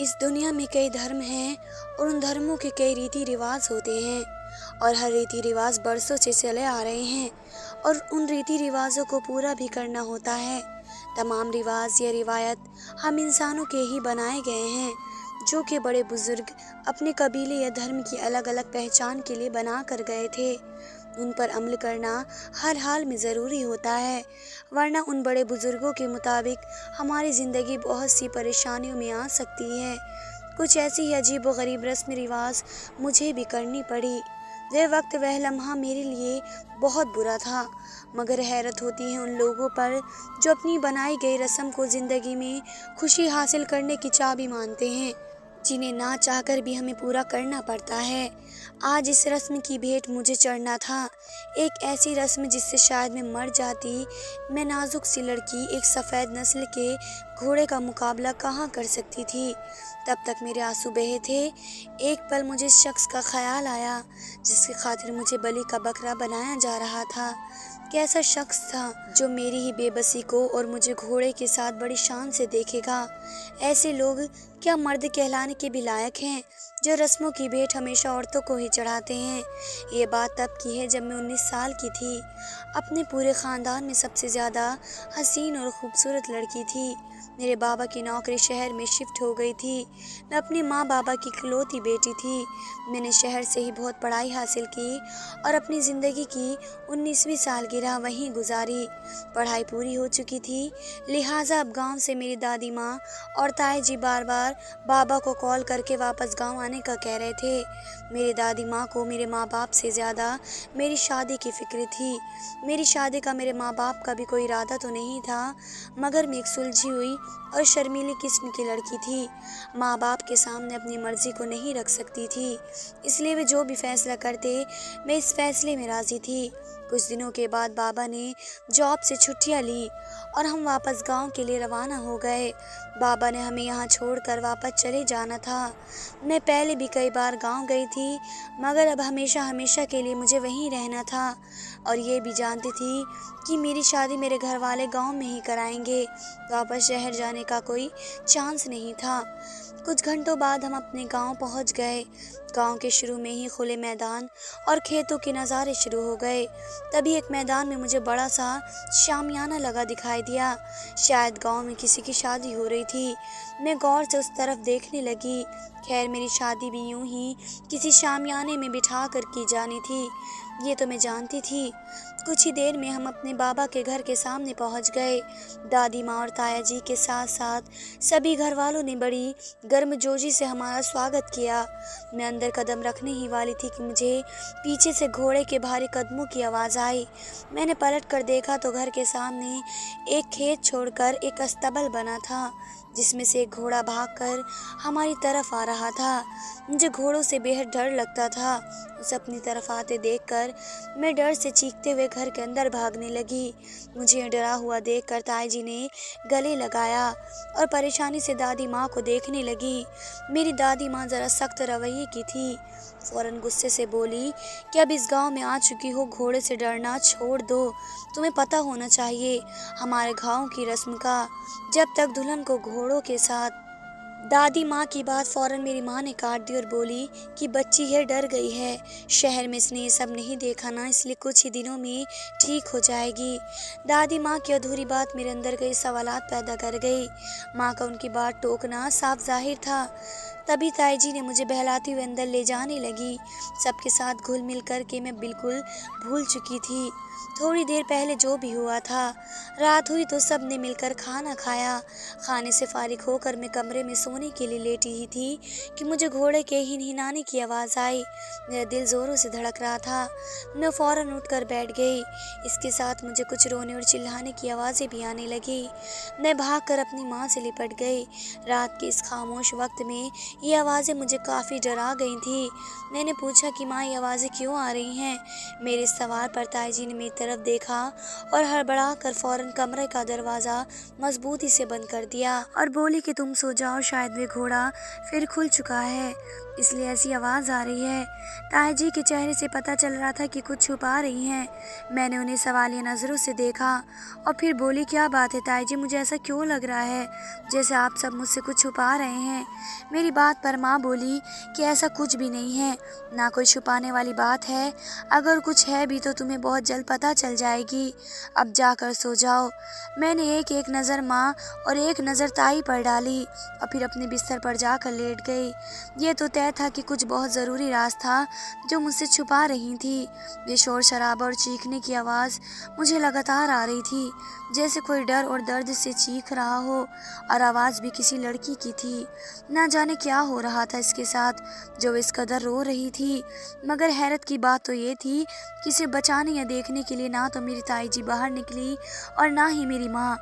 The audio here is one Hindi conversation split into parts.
इस दुनिया में कई धर्म हैं और उन धर्मों के कई रीति रिवाज होते हैं और हर रीति रिवाज बरसों से चले आ रहे हैं और उन रीति रिवाजों को पूरा भी करना होता है। तमाम रिवाज या रिवायत हम इंसानों के ही बनाए गए हैं, जो कि बड़े बुजुर्ग अपने कबीले या धर्म की अलग अलग पहचान के लिए बना कर गए थे। उन पर अमल करना हर हाल में ज़रूरी होता है, वरना उन बड़े बुजुर्गों के मुताबिक हमारी ज़िंदगी बहुत सी परेशानियों में आ सकती है। कुछ ऐसी ही अजीब व गरीब रस्म रिवाज मुझे भी करनी पड़ी। वह वक्त वह लम्हा मेरे लिए बहुत बुरा था, मगर हैरत होती है उन लोगों पर जो अपनी बनाई गई रस्म को ज़िंदगी में खुशी हासिल करने की चाबी मानते हैं, जिन्हें ना चाहकर भी हमें पूरा करना पड़ता है। आज इस रस्म की भेंट मुझे चढ़ना था, एक ऐसी रस्म जिससे शायद मैं मर जाती। मैं नाजुक सी लड़की एक सफ़ेद नस्ल के घोड़े का मुकाबला कहाँ कर सकती थी। तब तक मेरे आंसू बहे थे। एक पल मुझे इस शख्स का ख्याल आया जिसकी खातिर मुझे बलि का बकरा बनाया जा रहा था। कैसा शख्स था जो मेरी ही बेबसी को और मुझे घोड़े के साथ बड़ी शान से देखेगा। ऐसे लोग क्या मर्द कहलाने के भी लायक हैं, जो रस्मों की भेंट हमेशा औरतों को ही चढ़ाते हैं। ये बात तब की है जब मैं 19 साल की थी। अपने पूरे ख़ानदान में सबसे ज़्यादा हसीन और ख़ूबसूरत लड़की थी। मेरे बाबा की नौकरी शहर में शिफ्ट हो गई थी। मैं अपने माँ बाबा की इकलौती बेटी थी। मैंने शहर से ही बहुत पढ़ाई हासिल की और अपनी ज़िंदगी की 19वीं सालगिरह वहीं गुजारी। पढ़ाई पूरी हो चुकी थी, लिहाजा अब गांव से मेरी दादी माँ और ताई जी बार बार बाबा को कॉल करके वापस गांव आने का कह रहे थे। मेरी दादी माँ को मेरे माँ बाप से ज़्यादा मेरी शादी की फ़िक्र थी। मेरी शादी का मेरे माँ बाप का भी कोई इरादा तो नहीं था, मगर मैं एक सुलझी हुई और शर्मीली किस्म की लड़की थी। माँ बाप के सामने अपनी मर्जी को नहीं रख सकती थी, इसलिए वे जो भी फैसला करते मैं इस फैसले में राज़ी थी। कुछ दिनों के बाद बाबा ने जॉब से छुट्टियां ली और हम वापस गांव के लिए रवाना हो गए। बाबा ने हमें यहाँ छोड़कर वापस चले जाना था। मैं पहले भी कई बार गांव गई थी, मगर अब हमेशा हमेशा के लिए मुझे वहीं रहना था और ये भी जानती थी कि मेरी शादी मेरे घर वाले गांव में ही कराएंगे। वापस शहर जाने का कोई चांस नहीं था। कुछ घंटों बाद हम अपने गांव पहुंच गए। गांव के शुरू में ही खुले मैदान और खेतों के नज़ारे शुरू हो गए। तभी एक मैदान में मुझे बड़ा सा शामियाना लगा दिखाई दिया। शायद गांव में किसी की शादी हो रही थी। मैं गौर से उस तरफ देखने लगी। खैर, मेरी शादी भी यूं ही किसी शामियाने में बिठा कर की जानी थी, ये तो मैं जानती थी। कुछ ही देर में हम अपने बाबा के घर के सामने पहुंच गए। दादी माँ और ताया जी के साथ साथ सभी घर वालों ने बड़ी गर्मजोशी से हमारा स्वागत किया। मैं अंदर कदम रखने ही वाली थी कि मुझे पीछे से घोड़े के भारी कदमों की आवाज़ आई। मैंने पलट कर देखा तो घर के सामने एक खेत छोड़कर एक अस्तबल बना था, जिसमें से एक घोड़ा भागकर हमारी तरफ आ रहा था। मुझे घोड़ों से बेहद डर लगता था। उसे अपनी तरफ आते देखकर मैं डर से चीखते हुए घर के अंदर भागने लगी। मुझे डरा हुआ देखकर ताई जी ने गले लगाया और परेशानी से दादी माँ को देखने लगी। मेरी दादी माँ ज़रा सख्त रवैये की थी। फौरन गुस्से से बोली कि अब इस गांव में आ चुकी हो, घोड़े से डरना छोड़ दो। तुम्हें पता होना चाहिए हमारे गांव की रस्म का, जब तक दुल्हन को घोड़ों के साथ। दादी माँ की बात फौरन मेरी माँ ने काट दी और बोली कि बच्ची है, डर गई है। शहर में इसने ये सब नहीं देखा ना, इसलिए कुछ ही दिनों में ठीक हो जाएगी। दादी माँ की अधूरी बात मेरे अंदर कई सवालात पैदा कर गई। माँ का उनकी बात टोकना साफ जाहिर था। तभी ताई जी ने मुझे बहलाती हुए अंदर ले जाने लगी। सबके साथ घुल मिल करके मैं बिल्कुल भूल चुकी थी थोड़ी देर पहले जो भी हुआ था। रात हुई तो सब ने मिलकर खाना खाया। खाने से फारिग होकर मैं कमरे में सोने के लिए लेटी ही थी कि मुझे घोड़े के हिनहिनाने की आवाज़ आई। मेरा दिल ज़ोरों से धड़क रहा था। मैं फ़ौरन उठकर बैठ गई। इसके साथ मुझे कुछ रोने और चिल्लाने की आवाज़ें भी आने लगी। मैं भागकर अपनी माँ से लिपट गई। रात के इस खामोश वक्त में ये आवाज़ें मुझे काफ़ी डरा गई थी। मैंने पूछा कि माँ, ये आवाज़ें क्यों आ रही हैं? मेरे सवाल पर ताई जी ने मेरी तरफ देखा और हड़बड़ाकर फौरन कमरे का दरवाज़ा मजबूती से बंद कर दिया और बोली कि तुम सो जाओ, शायद वे घोड़ा फिर खुल चुका है इसलिए ऐसी आवाज़ आ रही है। ताई जी के चेहरे से पता चल रहा था कि कुछ छुपा रही हैं। मैंने उन्हें सवालिया नज़रों से देखा और फिर बोली, क्या बात है ताई जी, मुझे ऐसा क्यों लग रहा है जैसे आप सब मुझसे कुछ छुपा रहे हैं। मेरी बात पर माँ बोली कि ऐसा कुछ भी नहीं है, ना कोई छुपाने वाली बात है। अगर कुछ है भी तो तुम्हें बहुत जल्द पता चल जाएगी। अब जाकर सो जाओ। मैंने एक एक नज़र माँ और एक नज़र ताई पर डाली और फिर अपने बिस्तर पर जाकर लेट गई। ये तो तय था कि कुछ बहुत ज़रूरी राज था जो मुझसे छुपा रही थी। ये शोर शराबा और चीखने की आवाज़ मुझे लगातार आ रही थी, जैसे कोई डर और दर्द से चीख रहा हो, और आवाज़ भी किसी लड़की की थी। ना जाने क्या हो रहा था इसके साथ जो इस कदर रो रही थी। मगर हैरत की बात तो ये थी कि इसे बचाने या देखने के लिए ना तो मेरी ताई जी बाहर निकली और ना ही मेरी माँ।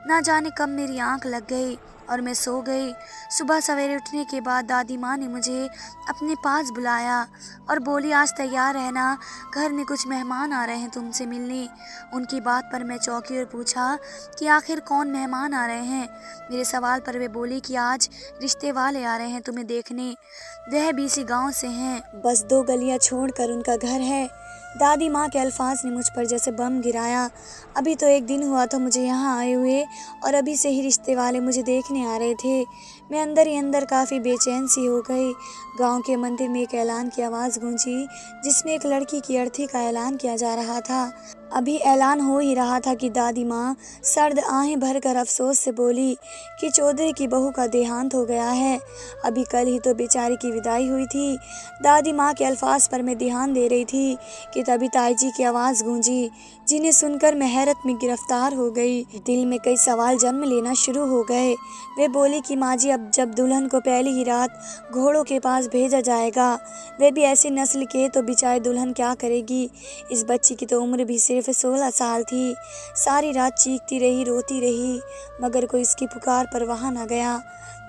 ना जाने कब मेरी आंख लग गई और मैं सो गई। सुबह सवेरे उठने के बाद दादी माँ ने मुझे अपने पास बुलाया और बोली, आज तैयार रहना, घर में कुछ मेहमान आ रहे हैं तुमसे मिलने। उनकी बात पर मैं चौंकी और पूछा कि आखिर कौन मेहमान आ रहे हैं। मेरे सवाल पर वे बोली कि आज रिश्ते वाले आ रहे हैं तुम्हें देखने। वह भी इसी गाँव से हैं, बस 2 गलियाँ छोड़कर उनका घर है। दादी माँ के अल्फाज ने मुझ पर जैसे बम गिराया। अभी तो 1 दिन हुआ था मुझे यहाँ आए हुए और अभी से ही रिश्ते वाले मुझे देखने आ रहे थे। मैं अंदर ही अंदर काफ़ी बेचैन सी हो गई। गांव के मंदिर में एक ऐलान की आवाज़ गूंजी जिसमें एक लड़की की अर्थी का ऐलान किया जा रहा था। अभी ऐलान हो ही रहा था कि दादी माँ सर्द आहें भरकर अफसोस से बोली कि चौधरी की बहू का देहांत हो गया है। अभी कल ही तो बेचारी की विदाई हुई थी। दादी माँ के अल्फाज पर मैं ध्यान दे रही थी कि तभी ताई जी की आवाज़ गूंजी, जिन्हें सुनकर मैं हैरत में गिरफ्तार हो गई। दिल में कई सवाल जन्म लेना शुरू हो गए। वे बोली कि माँ जी, अब जब दुल्हन को पहली ही रात घोड़ों के पास भेजा जाएगा, वे भी ऐसी नस्ल के, तो बेचारी दुल्हन क्या करेगी। इस बच्ची की तो उम्र भी सिर्फ 16 साल थी। सारी रात चीखती रही, रोती रही, मगर कोई इसकी पुकार पर वहाँ न गया।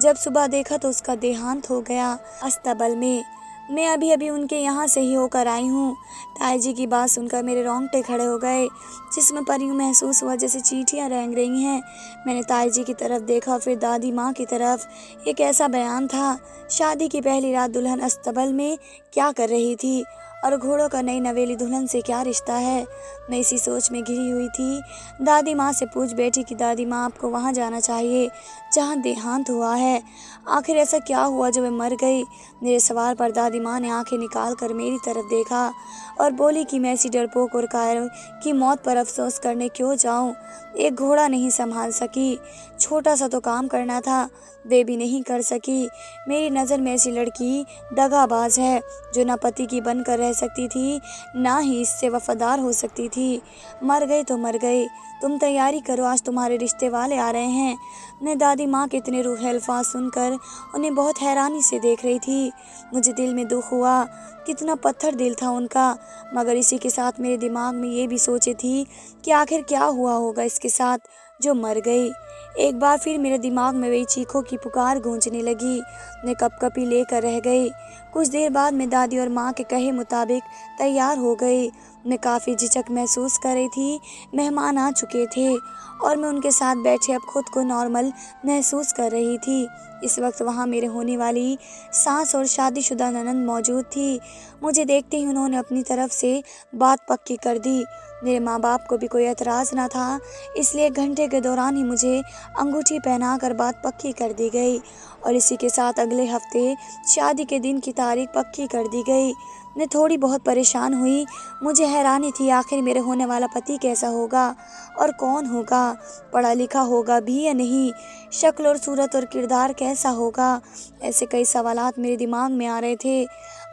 जब सुबह देखा तो उसका देहांत हो गया अस्तबल में। मैं अभी अभी उनके यहाँ से ही होकर आई हूँ। ताई जी की बात सुनकर मेरे रोंगटे खड़े हो गए, जिसमें पर यूँ महसूस हुआ जैसे चींटियाँ रेंग रही हैं। मैंने ताई जी की तरफ देखा, फिर दादी माँ की तरफ। एक ऐसा बयान था, शादी की पहली रात दुल्हन अस्तबल में क्या कर रही थी और घोड़ों का नई नवेली दुल्हन से क्या रिश्ता है। मैं इसी सोच में घिरी हुई थी। दादी माँ से पूछ बैठी कि दादी माँ, आपको वहाँ जाना चाहिए जहाँ देहांत हुआ है। आखिर ऐसा क्या हुआ जो मैं मर गई। मेरे सवाल पर दादी माँ ने आंखें निकाल कर मेरी तरफ देखा और बोली कि मैं ऐसी डरपोक और कायर की मौत पर अफसोस करने क्यों जाऊँ। एक घोड़ा नहीं संभाल सकी, छोटा सा तो काम करना था, वे भी नहीं कर सकी। मेरी नज़र में ऐसी लड़की दगाबाज है जो ना पति की बनकर रह सकती थी, ना ही इससे वफादार हो सकती थी। मर गई तो मर गई, तुम तैयारी करो, आज तुम्हारे रिश्ते वाले आ रहे हैं। मैं दादी माँ के इतने रूखे अल्फाज सुनकर उन्हें बहुत हैरानी से देख रही थी। मुझे दिल में दुख हुआ, कितना पत्थर दिल था उनका। मगर इसी के साथ मेरे दिमाग में ये भी सोचे थी कि आखिर क्या हुआ होगा इसके साथ जो मर गई। एक बार फिर मेरे दिमाग में वही चीखों की पुकार गूंजने लगी। मैं कपकपी लेकर रह गई। कुछ देर बाद मैं दादी और माँ के कहे मुताबिक तैयार हो गई। मैं काफ़ी झिझक महसूस कर रही थी। मेहमान आ चुके थे और मैं उनके साथ बैठे अब खुद को नॉर्मल महसूस कर रही थी। इस वक्त वहाँ मेरे होने वाली सास और शादीशुदा ननंद मौजूद थी। मुझे देखते ही उन्होंने अपनी तरफ से बात पक्की कर दी। मेरे माँ बाप को भी कोई एतराज़ ना था, इसलिए 1 घंटे के दौरान ही मुझे अंगूठी पहनाकर बात पक्की कर दी गई और इसी के साथ अगले हफ्ते शादी के दिन की तारीख पक्की कर दी गई। मैं थोड़ी बहुत परेशान हुई। मुझे हैरानी थी आखिर मेरे होने वाला पति कैसा होगा और कौन होगा, पढ़ा लिखा होगा भी या नहीं, शक्ल और सूरत और किरदार कैसा होगा। ऐसे कई सवालात मेरे दिमाग में आ रहे थे।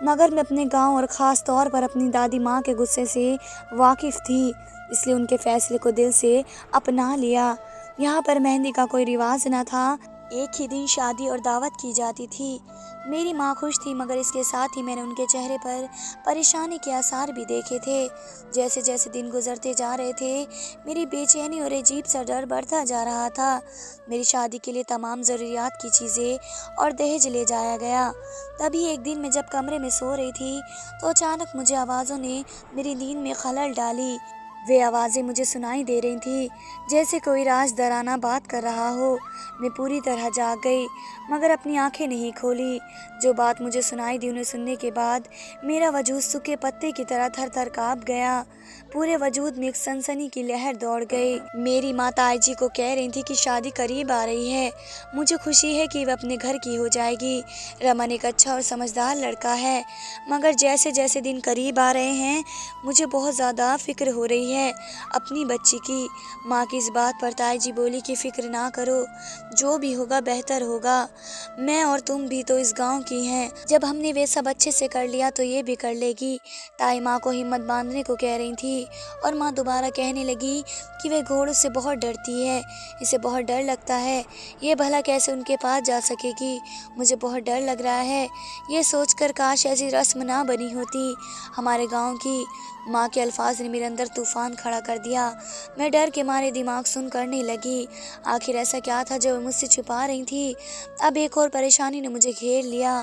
मगर मैं अपने गांव और ख़ास तौर पर अपनी दादी माँ के गुस्से से वाकिफ़ थी, इसलिए उनके फ़ैसले को दिल से अपना लिया। यहाँ पर मेहंदी का कोई रिवाज न था, एक ही दिन शादी और दावत की जाती थी। मेरी माँ खुश थी, मगर इसके साथ ही मैंने उनके चेहरे पर परेशानी के आसार भी देखे थे। जैसे जैसे दिन गुजरते जा रहे थे, मेरी बेचैनी और अजीब सा डर बढ़ता जा रहा था। मेरी शादी के लिए तमाम ज़रूरियात की चीज़ें और दहेज ले जाया गया। तभी एक दिन मैं जब कमरे में सो रही थी तो अचानक मुझे आवाज़ों ने मेरी नींद में खलल डाली। वे आवाज़ें मुझे सुनाई दे रही थी, जैसे कोई राज डराना बात कर रहा हो। मैं पूरी तरह जाग गई, मगर अपनी आंखें नहीं खोली। जो बात मुझे सुनाई दी उन्हें सुनने के बाद मेरा वजूद सूखे पत्ते की तरह थर-थर काँप गया। पूरे वजूद में एक सनसनी की लहर दौड़ गई। मेरी माँ ताई जी को कह रही थी कि शादी करीब आ रही है। मुझे खुशी है कि वह अपने घर की हो जाएगी। रमन एक अच्छा और समझदार लड़का है, मगर जैसे जैसे दिन करीब आ रहे हैं मुझे बहुत ज़्यादा फिक्र हो रही है अपनी बच्ची की। माँ की इस बात पर ताई जी बोली कि फिक्र ना करो, जो भी होगा बेहतर होगा। मैं और तुम भी तो इस गांव की हैं, जब हमने वे सब अच्छे से कर लिया तो ये भी कर लेगी। ताई माँ को हिम्मत बांधने को कह रही थी और माँ दोबारा कहने लगी कि वह घोड़ों से बहुत डरती है, इसे बहुत डर लगता है, ये भला कैसे उनके पास जा सकेगी। मुझे बहुत डर लग रहा है, ये सोचकर काश ऐसी रस्म ना बनी होती हमारे गांव की। माँ के अल्फाज ने मेरे अंदर तूफान खड़ा कर दिया। मैं डर के मारे दिमाग सुन करने लगी। आखिर ऐसा क्या था जो मुझसे छुपा रही थी। अब एक और परेशानी ने मुझे घेर लिया।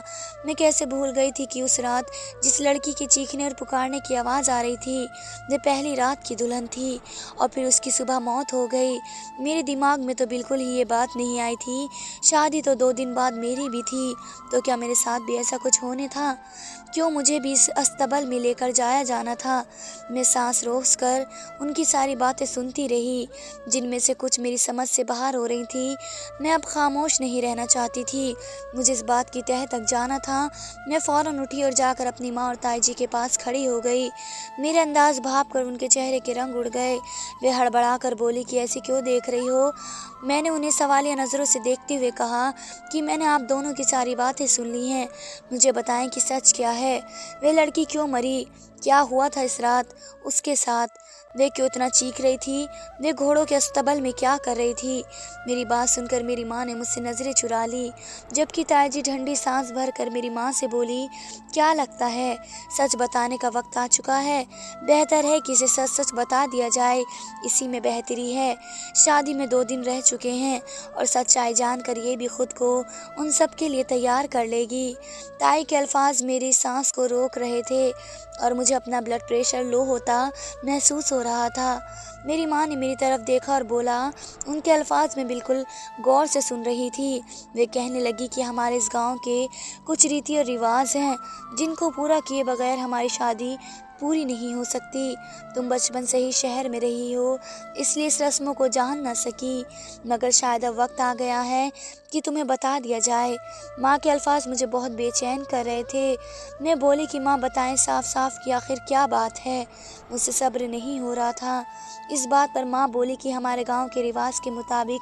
मैं कैसे भूल गई थी कि उस रात जिस लड़की के चीखने और पुकारने की आवाज़ आ रही थी वह पहली रात की दुल्हन थी और फिर उसकी सुबह मौत हो गई। मेरे दिमाग में तो बिल्कुल ही ये बात नहीं आई थी। शादी तो 2 दिन बाद मेरी भी थी, तो क्या मेरे साथ भी ऐसा कुछ होने था? क्यों मुझे भी इस अस्तबल में लेकर जाया जाना था? मैं सांस रोककर उनकी सारी बातें सुनती रही, जिनमें से कुछ मेरी समझ से बाहर हो रही थी। मैं अब खामोश नहीं रहना चाहती थी, मुझे इस बात की तह तक जाना था। मैं फ़ौरन उठी और जाकर अपनी माँ और ताई जी के पास खड़ी हो गई। मेरे अंदाज भाप कर उनके चेहरे के रंग उड़ गए। वे हड़बड़ा कर बोली कि ऐसी क्यों देख रही हो? मैंने उन्हें सवालिया नज़रों से देखते हुए कहा कि मैंने आप दोनों की सारी बातें सुन ली हैं, मुझे बताएं कि सच क्या है। वह लड़की क्यों मरी? क्या हुआ था इस रात उसके साथ? वे क्यों इतना चीख रही थी? वे घोड़ों के अस्तबल में क्या कर रही थी? मेरी बात सुनकर मेरी माँ ने मुझसे नज़रें चुरा ली, जबकि ताई जी ठंडी सांस भरकर मेरी माँ से बोली, क्या लगता है सच बताने का वक्त आ चुका है? बेहतर है कि इसे सच सच बता दिया जाए, इसी में बेहतरी है। शादी में 2 दिन रह चुके हैं और सच्चाई जानकर ये भी खुद को उन सब के लिए तैयार कर लेगी। ताई के अल्फाज मेरी सांस को रोक रहे थे और मुझे अपना ब्लड प्रेशर लो होता महसूस हो रहा था। मेरी माँ ने मेरी तरफ देखा और बोला, उनके अल्फाज में बिल्कुल गौर से सुन रही थी। वे कहने लगी कि हमारे इस गांव के कुछ रीति और रिवाज हैं जिनको पूरा किए बगैर हमारी शादी पूरी नहीं हो सकती। तुम बचपन से ही शहर में रही हो, इसलिए इस रस्मों को जान न सकी, मगर शायद अब वक्त आ गया है कि तुम्हें बता दिया जाए। माँ के अल्फाज मुझे बहुत बेचैन कर रहे थे। मैं बोली कि माँ बताएं साफ साफ कि आखिर क्या बात है। मुझसे सब्र नहीं हो रहा था। इस बात पर माँ बोली कि हमारे गांव के रिवाज के मुताबिक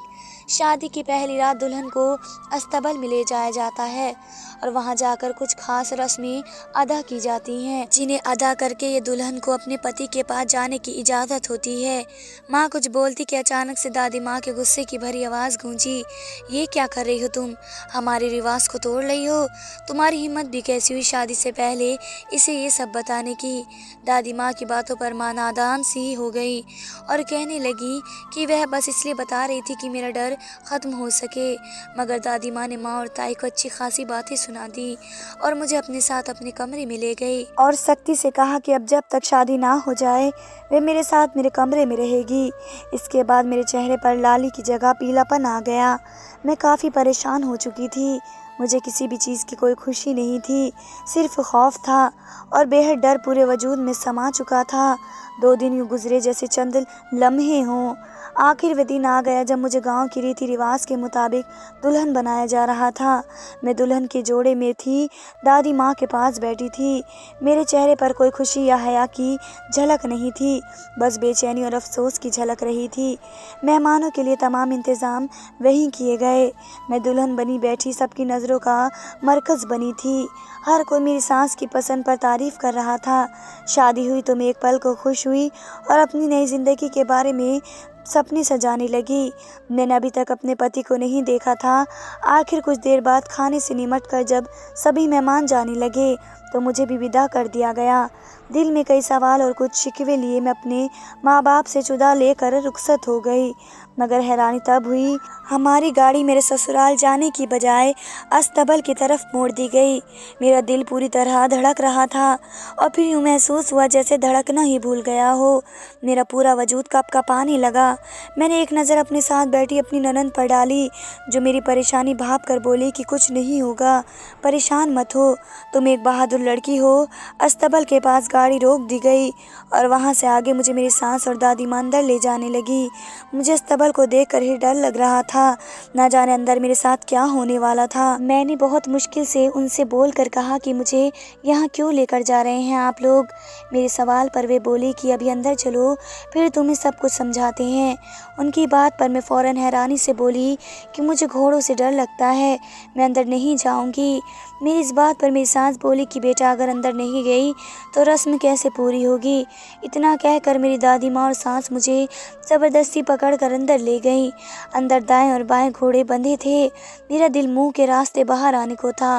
शादी की पहली रात दुल्हन को अस्तबल में ले जाया जाता है और वहां जाकर कुछ खास रस्में अदा की जाती हैं, जिन्हें अदा करके ये दुल्हन को अपने पति के पास जाने की इजाज़त होती है। माँ कुछ बोलती कि अचानक से दादी माँ के गुस्से की भरी आवाज़ गूंजी, ये क्या कर रही हो तुम? हमारे रिवाज को तोड़ रही हो? तुम्हारी हिम्मत भी कैसी हुई शादी से पहले इसे ये सब बताने की? दादी माँ की बातों पर माँ नादान सी हो गई और कहने लगी कि वह बस इसलिए बता रही थी कि मेरा डर ख़त्म हो सके। मगर दादी माँ ने माँ और ताई को अच्छी खासी बातें सुना दी और मुझे अपने साथ अपने कमरे में ले गई और सख्ती से कहा कि अब जब तक शादी ना हो जाए वे मेरे साथ मेरे कमरे में रहेगी। इसके बाद मेरे चेहरे पर लाली की जगह पीलापन आ गया। मैं काफ़ी परेशान हो चुकी थी। मुझे किसी भी चीज़ की कोई खुशी नहीं थी, सिर्फ खौफ था और बेहद डर पूरे वजूद में समा चुका था। 2 दिन यूँ गुजरे जैसे चंद लम्हे हों। आखिर वे दिन आ गया जब मुझे गांव की रीति रिवाज के मुताबिक दुल्हन बनाया जा रहा था। मैं दुल्हन के जोड़े में थी, दादी माँ के पास बैठी थी। मेरे चेहरे पर कोई खुशी या हया की झलक नहीं थी, बस बेचैनी और अफसोस की झलक रही थी। मेहमानों के लिए तमाम इंतज़ाम वहीं किए गए। मैं दुल्हन बनी बैठी सबकी नज़रों का मरकज़ बनी थी। हर कोई मेरी सास की पसंद पर तारीफ़ कर रहा था। शादी हुई तो मैं एक पल को खुश हुई और अपनी नई ज़िंदगी के बारे में सपने सजाने लगी। मैंने अभी तक अपने पति को नहीं देखा था। आखिर कुछ देर बाद खाने से निमट कर जब सभी मेहमान जाने लगे तो मुझे भी विदा कर दिया गया। दिल में कई सवाल और कुछ शिकवे लिए मैं अपने माँ बाप से जुदा लेकर रुखसत हो गई। मगर हैरानी तब हुई, हमारी गाड़ी मेरे ससुराल जाने की बजाय अस्तबल की तरफ मोड़ दी गई। मेरा दिल पूरी तरह धड़क रहा था और फिर यूँ महसूस हुआ जैसे धड़कना ही भूल गया हो। मेरा पूरा वजूद कँपकँपाने लगा। मैंने एक नज़र अपने साथ बैठी अपनी ननंद पर डाली, जो मेरी परेशानी भाप कर बोली कि कुछ नहीं होगा, परेशान मत हो, तुम एक बहादुर लड़की हो। अस्तबल के पास गाड़ी रोक दी गई और वहाँ से आगे मुझे मेरी सास और दादी माँ अंदर ले जाने लगी। मुझे अस्तबल को देखकर ही डर लग रहा था, ना जाने अंदर मेरे साथ क्या होने वाला था। मैंने बहुत मुश्किल से उनसे बोलकर कहा कि मुझे यहाँ क्यों लेकर जा रहे हैं आप लोग। मेरे सवाल पर वे बोली कि अभी अंदर चलो, फिर तुम्हें सब कुछ समझाते हैं। उनकी बात पर मैं फ़ौरन हैरानी से बोली कि मुझे घोड़ों से डर लगता है, मैं अंदर नहीं जाऊँगी। मेरी इस बात पर मेरी सास बोली कि बेटा अगर अंदर नहीं गई तो रस्म कैसे पूरी होगी। इतना कहकर मेरी दादी माँ और सास मुझे ज़बरदस्ती पकड़कर अंदर ले गई। अंदर दाएं और बाएं घोड़े बंधे थे। मेरा दिल मुंह के रास्ते बाहर आने को था।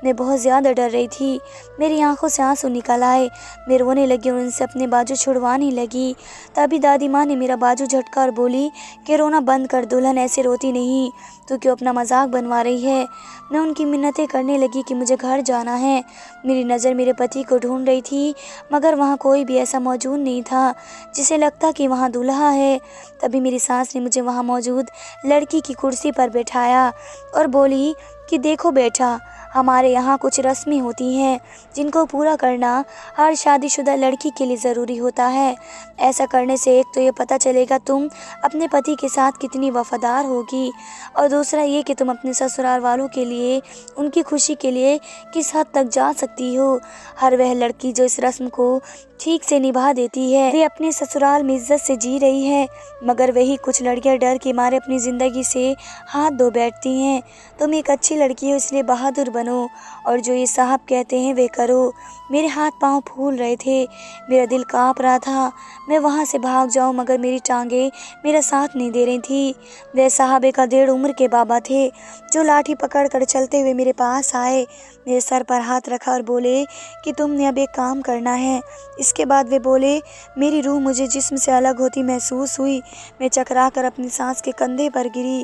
मैं बहुत ज़्यादा डर रही थी। मेरी आंखों से आंसू निकल आए। मैं रोने लगी और उनसे अपने बाजू छुड़वाने लगी। तभी दादी माँ ने मेरा बाजू झटका और बोली कि रोना बंद कर दुल्हन, ऐसे रोती नहीं, तू क्यों अपना मजाक बनवा रही है। मैं उनकी मिन्नतें करने लगी कि मुझे घर जाना है। मेरी नज़र मेरे पति को ढूंढ रही थी, मगर वहाँ कोई भी ऐसा मौजूद नहीं था जिसे लगता कि वहाँ दूल्हा है। तभी मेरी सास ने मुझे वहाँ मौजूद लड़की की कुर्सी पर बैठाया और बोली कि देखो बेटा, हमारे यहाँ कुछ रस्में होती हैं जिनको पूरा करना हर शादीशुदा लड़की के लिए ज़रूरी होता है। ऐसा करने से एक तो ये पता चलेगा तुम अपने पति के साथ कितनी वफादार होगी, और दूसरा ये कि तुम अपने ससुराल वालों के लिए, उनकी खुशी के लिए किस हद तक जा सकती हो। हर वह लड़की जो इस रस्म को ठीक से निभा देती है, वे अपने ससुराल में इज्जत से जी रही है, मगर वही कुछ लड़कियां डर के मारे अपनी ज़िंदगी से हाथ धो बैठती हैं। तुम एक अच्छी लड़की हो, इसलिए बहादुर बनो और जो ये साहब कहते हैं वे करो। मेरे हाथ पांव फूल रहे थे, मेरा दिल कांप रहा था। मैं वहाँ से भाग जाऊँ, मगर मेरी टांगें मेरा साथ नहीं दे रही थी। वे साहब एक 1.5 उम्र के बाबा थे, जो लाठी पकड़ कर चलते हुए मेरे पास आए, मेरे सर पर हाथ रखा और बोले कि तुमने अब एक काम करना है। इसके बाद वे बोले, मेरी रूह मुझे जिस्म से अलग होती महसूस हुई। मैं चकरा कर अपनी सांस के कंधे पर गिरी।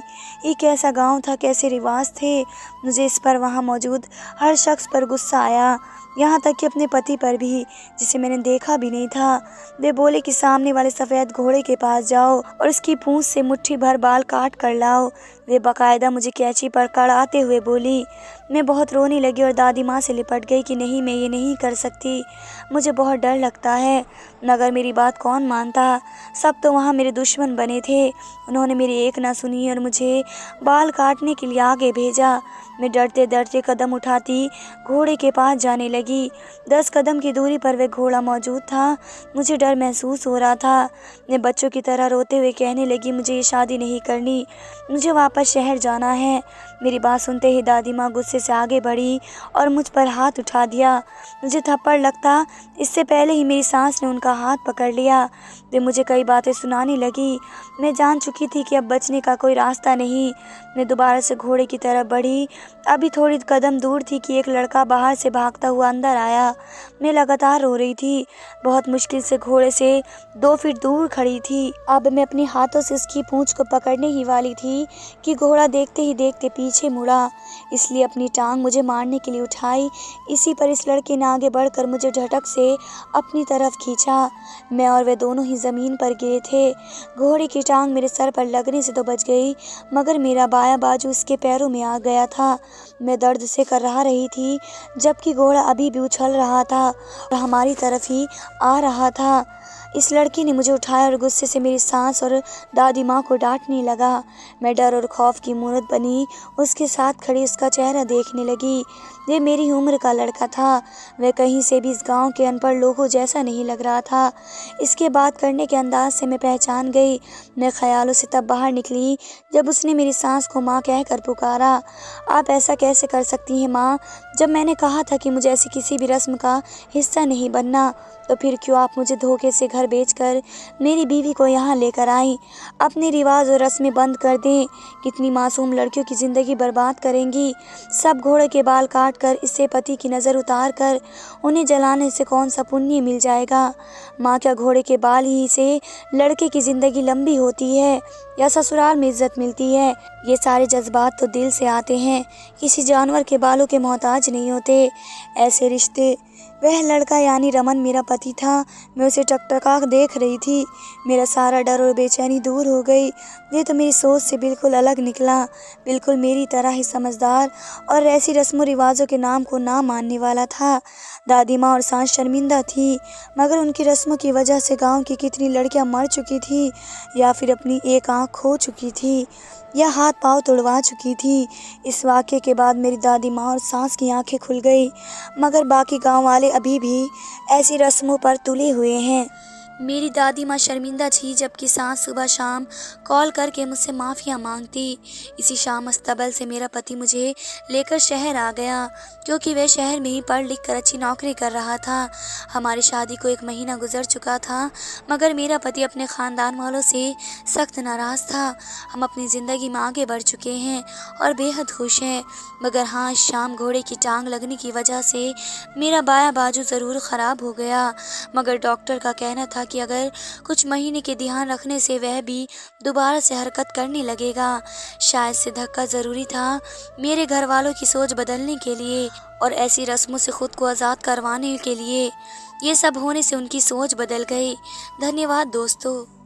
ये कैसा गांव था, कैसे रिवाज थे। मुझे इस पर वहाँ मौजूद हर शख्स पर गुस्सा आया, यहाँ तक कि अपने पति पर भी, जिसे मैंने देखा भी नहीं था। वे बोले कि सामने वाले सफ़ेद घोड़े के पास जाओ और उसकी पूंछ से मुट्ठी भर बाल काट कर लाओ। वे बाकायदा मुझे कैंची पर कड़ाते हुए बोली। मैं बहुत रोने लगी और दादी माँ से लिपट गई कि नहीं, मैं ये नहीं कर सकती, मुझे बहुत डर लगता है। मगर मेरी बात कौन मानता, सब तो वहाँ मेरे दुश्मन बने थे। उन्होंने मेरी एक ना सुनी और मुझे बाल काटने के लिए आगे भेजा। मैं डरते डरते कदम उठाती घोड़े के पास जाने लगी। 10 कदम की दूरी पर वह घोड़ा मौजूद था। मुझे डर महसूस हो रहा था। मैं बच्चों की तरह रोते हुए कहने लगी, मुझे ये शादी नहीं करनी, मुझे वापस शहर जाना है। मेरी बात सुनते ही दादी माँ गुस्से से आगे बढ़ी और मुझ पर हाथ उठा दिया। मुझे थप्पड़ लगता इससे पहले ही मेरी सास ने उनका हाथ पकड़ लिया। वे मुझे कई बातें सुनाने लगी। मैं जान चुकी थी कि अब बचने का कोई रास्ता नहीं। मैं दोबारा से घोड़े की तरफ बढ़ी। अभी थोड़ी कदम दूर थी कि एक लड़का बाहर से भागता हुआ अंदर आया। मैं लगातार रो रही थी, बहुत मुश्किल से घोड़े से 2 फीट दूर खड़ी थी। अब मैं अपने हाथों से उसकी पूंछ को पकड़ने ही वाली थी कि घोड़ा देखते ही देखते पीछे मुड़ा, इसलिए अपनी टांग मुझे मारने के लिए उठाई। इसी पर इस लड़के ने आगे बढ़कर मुझे झटक से अपनी तरफ खींचा। मैं और वे दोनों ही ज़मीन पर गिरे थे। घोड़े की टांग मेरे सर पर लगने से तो बच गई, मगर मेरा बायां बाजू उसके पैरों में आ गया था। मैं दर्द से कराह रही थी, जबकि घोड़ा अभी भी उछल रहा था और हमारी तरफ ही आ रहा था। इस लड़की ने मुझे उठाया और गुस्से से मेरी सास और दादी माँ को डांटने लगा। मैं डर और खौफ की मूरत बनी उसके साथ खड़ी उसका चेहरा देखने लगी। ये मेरी उम्र का लड़का था। वह कहीं से भी इस गांव के अनपढ़ लोगों जैसा नहीं लग रहा था। इसके बात करने के अंदाज से मैं पहचान गई। मैं ख्यालों से तब बाहर निकली जब उसने मेरी सास को माँ कहकर पुकारा। आप ऐसा कैसे कर सकती हैं माँ, जब मैंने कहा था कि मुझे ऐसी किसी भी रस्म का हिस्सा नहीं बनना, तो फिर क्यों आप मुझे धोखे से घर बेचकर मेरी बीवी को यहाँ लेकर आई? अपने रिवाज और रस्में बंद कर दें। कितनी मासूम लड़कियों की ज़िंदगी बर्बाद करेंगी। सब घोड़े के बाल काट कर इससे पति की नज़र उतार कर उन्हें जलाने से कौन सा पुण्य मिल जाएगा? माँ, क्या घोड़े के बाल ही से लड़के की ज़िंदगी लंबी होती है या ससुराल में इज्जत मिलती है? ये सारे जज्बात तो दिल से आते हैं, किसी जानवर के बालों के मोहताज नहीं होते ऐसे रिश्ते। वह लड़का यानी रमन मेरा पति था। मैं उसे टकटका देख रही थी। मेरा सारा डर और बेचैनी दूर हो गई। ये तो मेरी सोच से बिल्कुल अलग निकला, बिल्कुल मेरी तरह ही समझदार और ऐसी रस्मों रिवाजों के नाम को ना मानने वाला था। दादी माँ और सास शर्मिंदा थी, मगर उनकी रस्मों की वजह से गांव की कितनी लड़कियां मर चुकी थी, या फिर अपनी एक आँख खो चुकी थी, या हाथ पांव तुड़वा चुकी थी। इस वाक़ये के बाद मेरी दादी माँ और सास की आंखें खुल गई, मगर बाकी गांव वाले अभी भी ऐसी रस्मों पर तुले हुए हैं। मेरी दादी माँ शर्मिंदा थी, जबकि सास सुबह शाम कॉल करके मुझसे माफ़िया मांगती। इसी शाम अस्तबल से मेरा पति मुझे लेकर शहर आ गया, क्योंकि वह शहर में ही पढ़ लिख कर अच्छी नौकरी कर रहा था। हमारी शादी को 1 महीना गुजर चुका था, मगर मेरा पति अपने ख़ानदान वालों से सख्त नाराज़ था। हम अपनी ज़िंदगी में आगे बढ़ चुके हैं और बेहद खुश हैं, मगर हाँ, इस शाम घोड़े की टांग लगने की वजह से मेरा बायां बाजू ज़रूर ख़राब हो गया। मगर डॉक्टर का कहना था कि अगर कुछ महीने के ध्यान रखने से वह भी दोबारा से हरकत करने लगेगा। शायद से धक्का ज़रूरी था मेरे घर वालों की सोच बदलने के लिए और ऐसी रस्मों से खुद को आज़ाद करवाने के लिए। ये सब होने से उनकी सोच बदल गई। धन्यवाद दोस्तों।